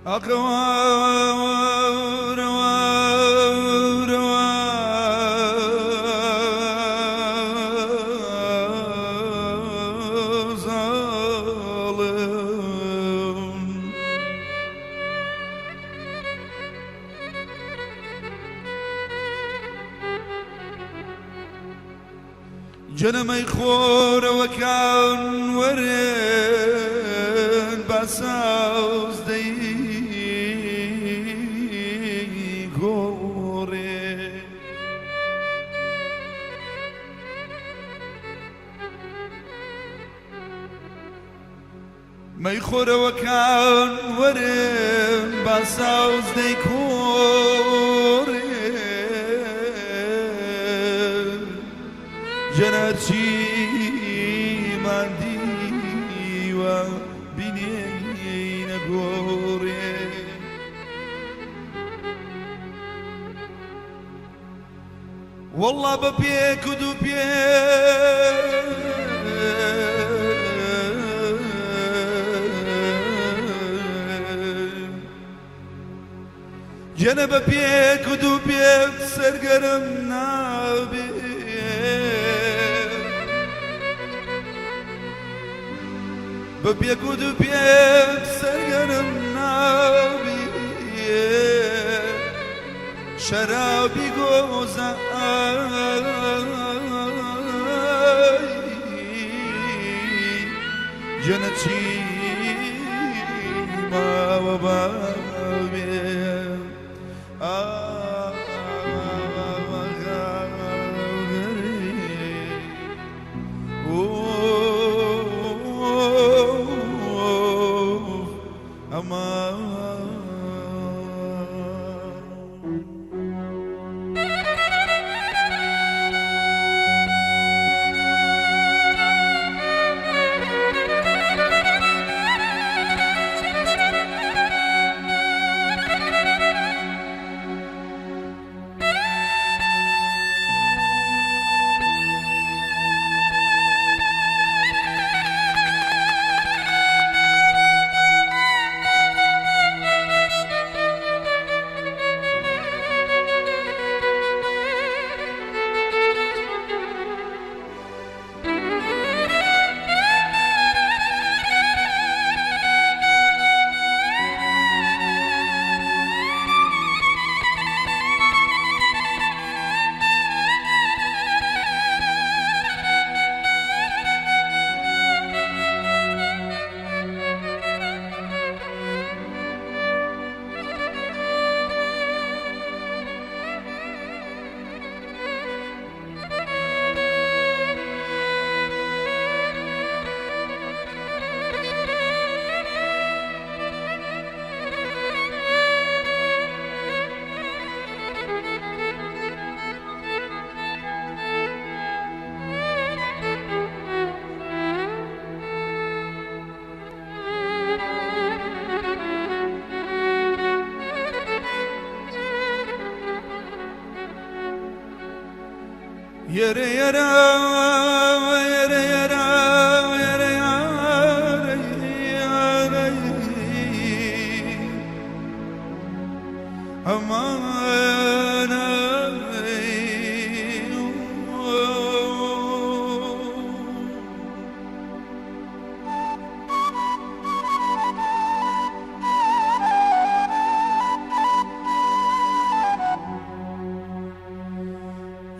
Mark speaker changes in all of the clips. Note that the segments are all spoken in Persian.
Speaker 1: أقوار ظالم جنمي خور وكان ورن بساوز دي غوري مي خور وكان ورن بساوز دي غوري جنرشي ماندي وبنين غوري والله ببيك ودبيك جنب ببيك ودبيك سرقرم نابي ببيك ودبيك سرقرم نابي شرابي قوزة جنتي ما وبابي Yere yere yere yere yere yere aman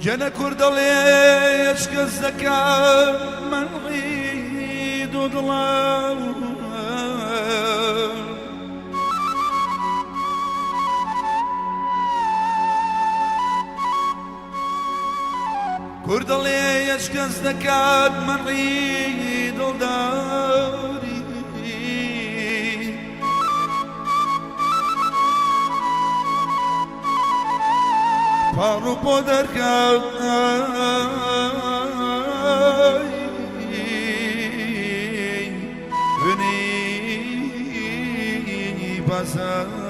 Speaker 1: جنا كردلي يشكى الزكاة من غيد وضلال كردلي يشكى الزكاة من غيد وداري Paru poder veni pasar